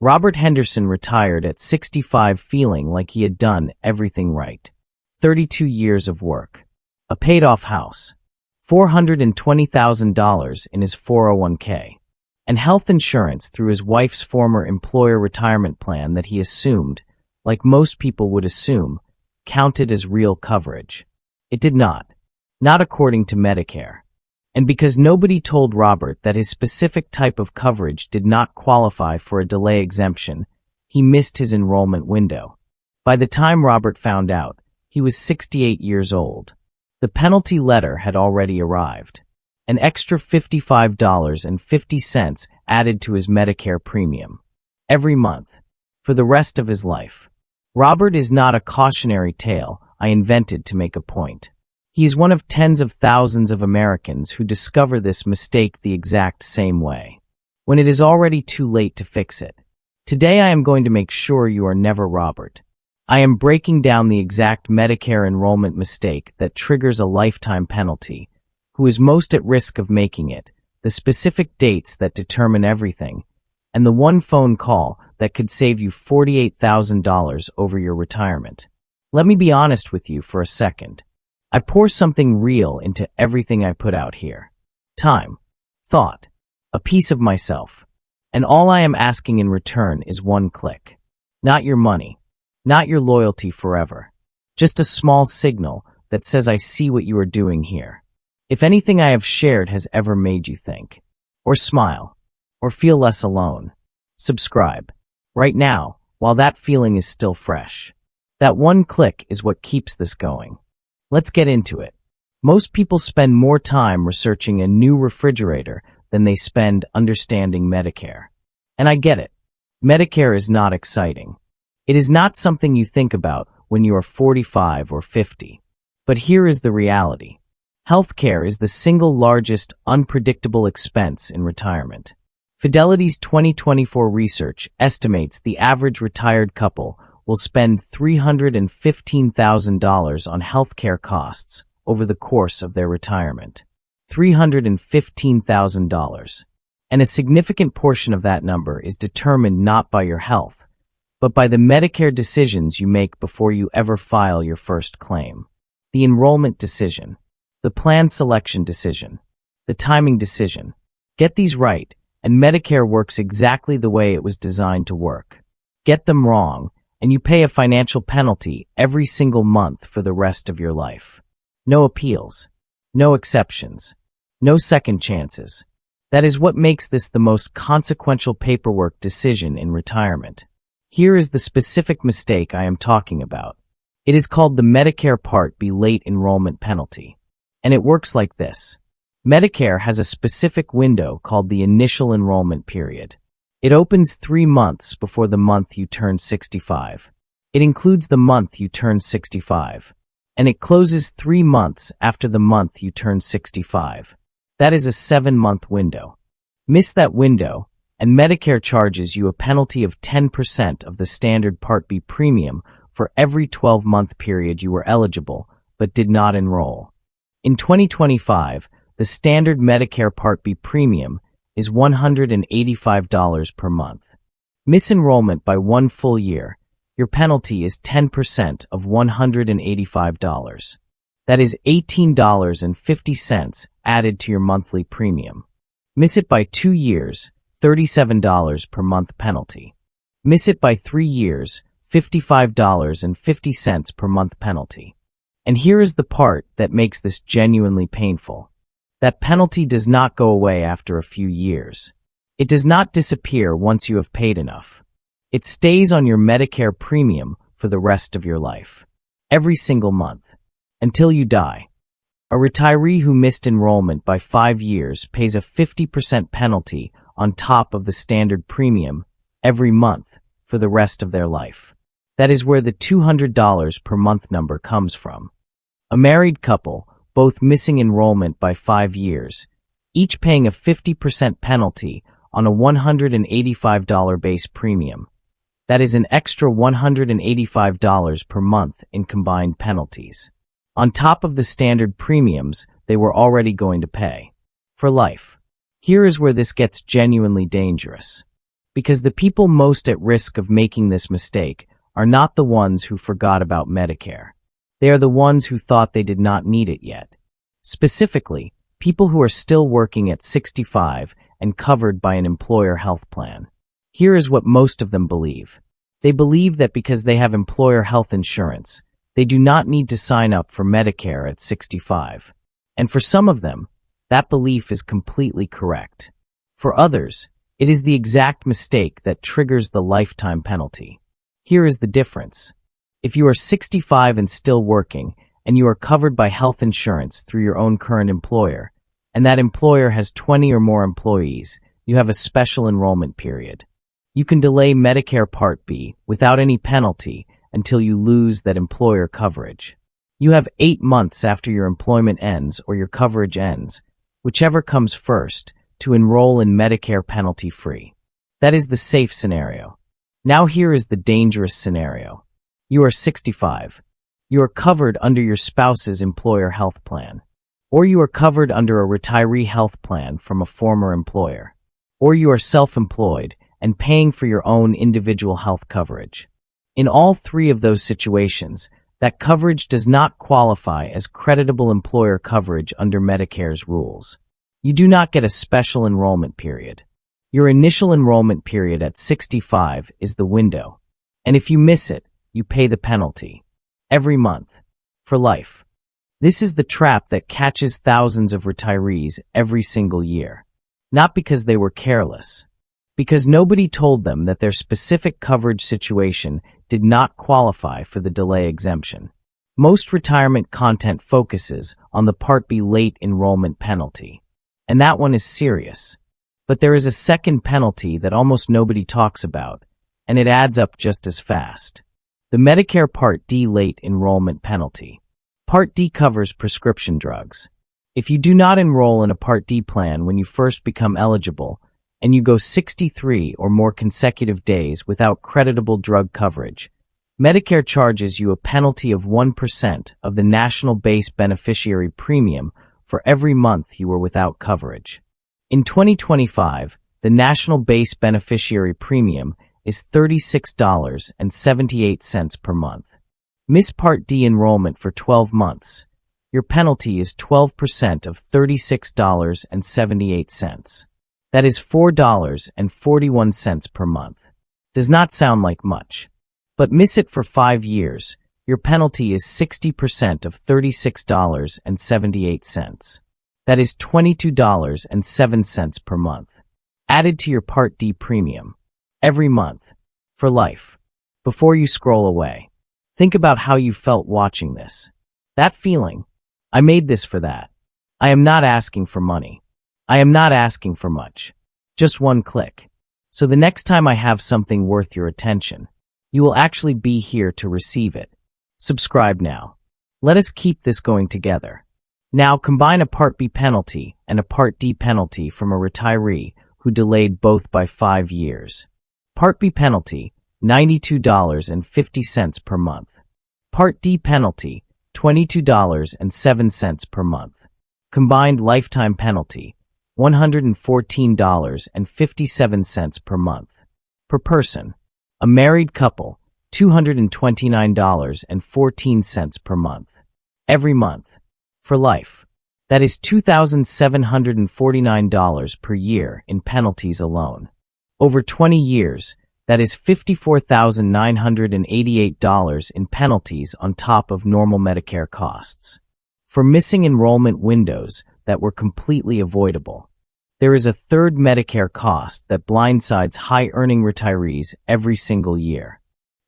Robert Henderson retired at 65 feeling like he had done everything right. 32 years of work. A paid-off house. $420,000 in his 401k. And health insurance through his wife's former employer retirement plan that he assumed, like most people would assume, counted as real coverage. It did not. Not according to Medicare. And because nobody told Robert that his specific type of coverage did not qualify for a delay exemption, he missed his enrollment window. By the time Robert found out, he was 68 years old. The penalty letter had already arrived. An extra $55.50 added to his Medicare premium. Every month. For the rest of his life. Robert is not a cautionary tale I invented to make a point. He is one of tens of thousands of Americans who discover this mistake the exact same way, when it is already too late to fix it. Today I am going to make sure you are never Robert. I am breaking down the exact Medicare enrollment mistake that triggers a lifetime penalty, who is most at risk of making it, the specific dates that determine everything, and the one phone call that could save you $48,000 over your retirement. Let me be honest with you for a second. I pour something real into everything I put out here. Time, thought, a piece of myself. And all I am asking in return is one click. Not your money. Not your loyalty forever. Just a small signal that says I see what you are doing here. If anything I have shared has ever made you think, or smile, or feel less alone, subscribe. Right now, while that feeling is still fresh. That one click is what keeps this going. Let's get into it. Most people spend more time researching a new refrigerator than they spend understanding Medicare. And I get it. Medicare is not exciting. It is not something you think about when you are 45 or 50. But here is the reality. Healthcare is the single largest unpredictable expense in retirement. Fidelity's 2024 research estimates the average retired couple will spend $315,000 on healthcare costs over the course of their retirement. $315,000. And a significant portion of that number is determined not by your health, but by the Medicare decisions you make before you ever file your first claim. The enrollment decision, the plan selection decision, the timing decision. Get these right, and Medicare works exactly the way it was designed to work. Get them wrong, and you pay a financial penalty every single month for the rest of your life. No appeals. No exceptions. No second chances. That is what makes this the most consequential paperwork decision in retirement. Here is the specific mistake I am talking about. It is called the Medicare Part B late enrollment penalty. And it works like this. Medicare has a specific window called the Initial Enrollment Period. It opens 3 months before the month you turn 65. It includes the month you turn 65. And it closes 3 months after the month you turn 65. That is a 7-month window. Miss that window, and Medicare charges you a penalty of 10% of the standard Part B premium for every 12-month period you were eligible but did not enroll. In 2025, the standard Medicare Part B premium is $185 per month. Misenrollment by 1 full year, your penalty is 10% of $185. That is $18.50 added to your monthly premium. Miss it by 2 years, $37 per month penalty. Miss it by 3 years, $55.50 per month penalty. And here is the part that makes this genuinely painful. That penalty does not go away after a few years. It does not disappear once you have paid enough. It stays on your Medicare premium for the rest of your life. Every single month. Until you die. A retiree who missed enrollment by 5 years pays a 50% penalty on top of the standard premium every month for the rest of their life. That is where the $200 per month number comes from. A married couple, both missing enrollment by 5 years, each paying a 50% penalty on a $185 base premium. That is an extra $185 per month in combined penalties. On top of the standard premiums they were already going to pay. For life. Here is where this gets genuinely dangerous. Because the people most at risk of making this mistake are not the ones who forgot about Medicare. They are the ones who thought they did not need it yet. Specifically, people who are still working at 65 and covered by an employer health plan. Here is what most of them believe. They believe that because they have employer health insurance, they do not need to sign up for Medicare at 65. And for some of them, that belief is completely correct. For others, it is the exact mistake that triggers the lifetime penalty. Here is the difference. If you are 65 and still working, and you are covered by health insurance through your own current employer, and that employer has 20 or more employees, you have a special enrollment period. You can delay Medicare Part B without any penalty until you lose that employer coverage. You have 8 months after your employment ends or your coverage ends, whichever comes first, to enroll in Medicare penalty-free. That is the safe scenario. Now here is the dangerous scenario. You are 65. You are covered under your spouse's employer health plan. Or you are covered under a retiree health plan from a former employer. Or you are self-employed and paying for your own individual health coverage. In all three of those situations, that coverage does not qualify as creditable employer coverage under Medicare's rules. You do not get a special enrollment period. Your initial enrollment period at 65 is the window. And if you miss it, you pay the penalty. Every month. For life. This is the trap that catches thousands of retirees every single year. Not because they were careless. Because nobody told them that their specific coverage situation did not qualify for the delay exemption. Most retirement content focuses on the Part B late enrollment penalty. And that one is serious. But there is a second penalty that almost nobody talks about, and it adds up just as fast. The Medicare Part D late enrollment penalty. Part D covers prescription drugs. If you do not enroll in a Part D plan when you first become eligible, and you go 63 or more consecutive days without creditable drug coverage, Medicare charges you a penalty of 1% of the national base beneficiary premium for every month you were without coverage. In 2025, the national base beneficiary premium is $36.78 per month. Miss Part D enrollment for 12 months. Your penalty is 12% of $36.78. That is $4.41 per month. Does not sound like much. But miss it for 5 years, your penalty is 60% of $36.78. That is $22.07 per month. Added to your Part D premium. Every month. For life. Before you scroll away, think about how you felt watching this. That feeling. I made this for that. I am not asking for money. I am not asking for much. Just one click. So the next time I have something worth your attention, you will actually be here to receive it. Subscribe now. Let us keep this going together. Now combine a Part B penalty and a Part D penalty from a retiree who delayed both by 5 years. Part B penalty, $92.50 per month. Part D penalty, $22.07 per month. Combined lifetime penalty, $114.57 per month. Per person. A married couple, $229.14 per month. Every month. For life. That is $2,749 per year in penalties alone. Over 20 years, that is $54,988 in penalties on top of normal Medicare costs. For missing enrollment windows that were completely avoidable. There is a third Medicare cost that blindsides high-earning retirees every single year.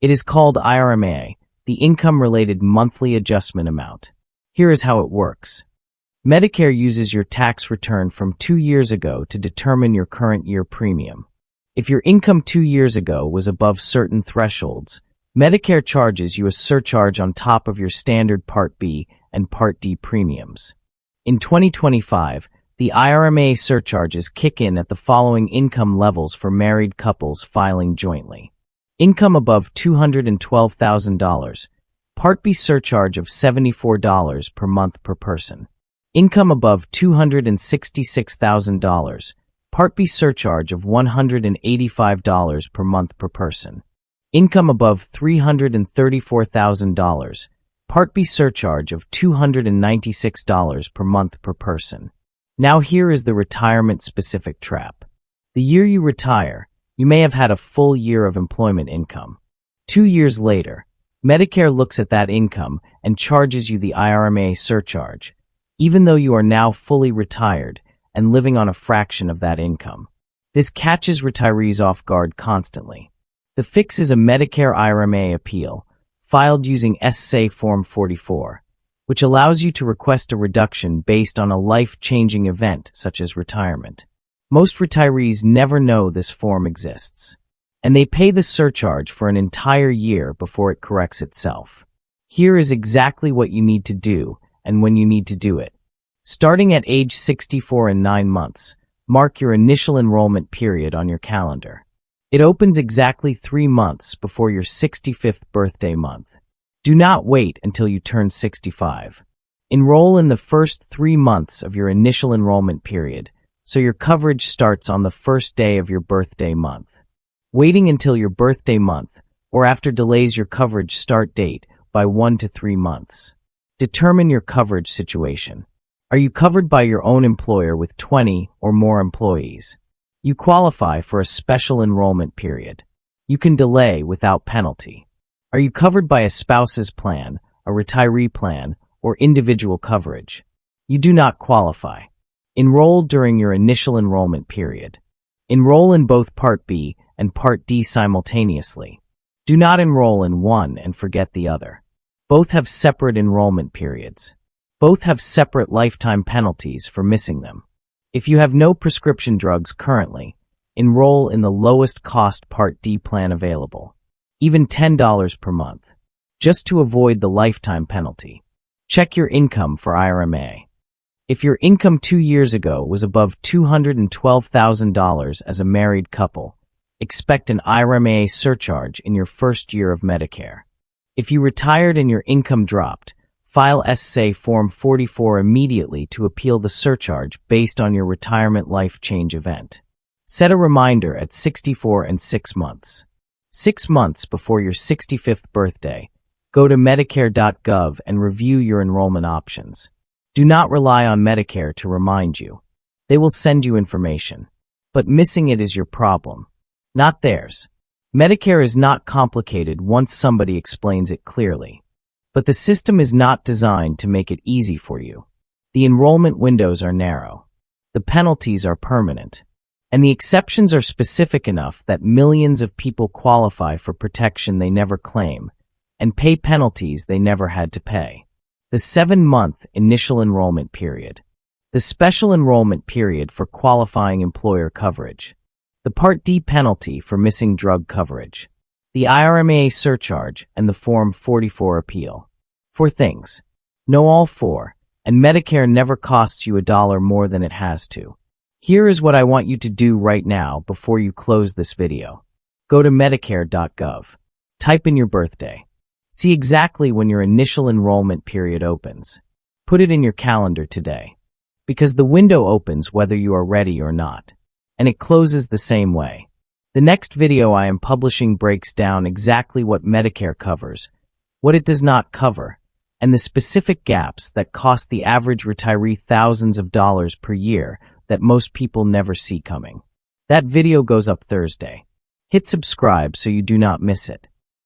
It is called IRMAA, the Income-Related Monthly Adjustment Amount. Here is how it works. Medicare uses your tax return from 2 years ago to determine your current year premium. If your income 2 years ago was above certain thresholds, Medicare charges you a surcharge on top of your standard Part B and Part D premiums. In 2025, the IRMAA surcharges kick in at the following income levels for married couples filing jointly. Income above $212,000. Part B surcharge of $74 per month per person. Income above $266,000. Part B surcharge of $185 per month per person. Income above $334,000. Part B surcharge of $296 per month per person. Now here is the retirement-specific trap. The year you retire, you may have had a full year of employment income. 2 years later, Medicare looks at that income and charges you the IRMAA surcharge, even though you are now fully retired and living on a fraction of that income. This catches retirees off guard constantly. The fix is a Medicare IRMAA appeal, filed using SSA Form 44, which allows you to request a reduction based on a life-changing event such as retirement. Most retirees never know this form exists, and they pay the surcharge for an entire year before it corrects itself. Here is exactly what you need to do and when you need to do it. Starting at age 64 and 9 months, mark your initial enrollment period on your calendar. It opens exactly 3 months before your 65th birthday month. Do not wait until you turn 65. Enroll in the first 3 months of your initial enrollment period, so your coverage starts on the first day of your birthday month. Waiting until your birthday month or after delays your coverage start date by 1 to 3 months. Determine your coverage situation. Are you covered by your own employer with 20 or more employees? You qualify for a special enrollment period. You can delay without penalty. Are you covered by a spouse's plan, a retiree plan, or individual coverage? You do not qualify. Enroll during your initial enrollment period. Enroll in both Part B and Part D simultaneously. Do not enroll in one and forget the other. Both have separate enrollment periods. Both have separate lifetime penalties for missing them. If you have no prescription drugs currently, enroll in the lowest cost Part D plan available, even $10 per month, just to avoid the lifetime penalty. Check your income for IRMAA. If your income 2 years ago was above $212,000 as a married couple, expect an IRMAA surcharge in your first year of Medicare. If you retired and your income dropped, file SSA Form 44 immediately to appeal the surcharge based on your retirement life change event. Set a reminder at 64 and 6 months. 6 months before your 65th birthday, go to Medicare.gov and review your enrollment options. Do not rely on Medicare to remind you. They will send you information, but missing it is your problem, not theirs. Medicare is not complicated once somebody explains it clearly. But the system is not designed to make it easy for you. The enrollment windows are narrow. The penalties are permanent. And the exceptions are specific enough that millions of people qualify for protection they never claim and pay penalties they never had to pay. The 7-month initial enrollment period. The special enrollment period for qualifying employer coverage. The Part D penalty for missing drug coverage. The IRMAA surcharge, and the Form 44 appeal. 4 things. Know all 4, and Medicare never costs you $1 more than it has to. Here is what I want you to do right now before you close this video. Go to Medicare.gov. Type in your birthday. See exactly when your initial enrollment period opens. Put it in your calendar today. Because the window opens whether you are ready or not. And it closes the same way. The next video I am publishing breaks down exactly what Medicare covers, what it does not cover, and the specific gaps that cost the average retiree thousands of dollars per year that most people never see coming. That video goes up Thursday. Hit subscribe so you do not miss it.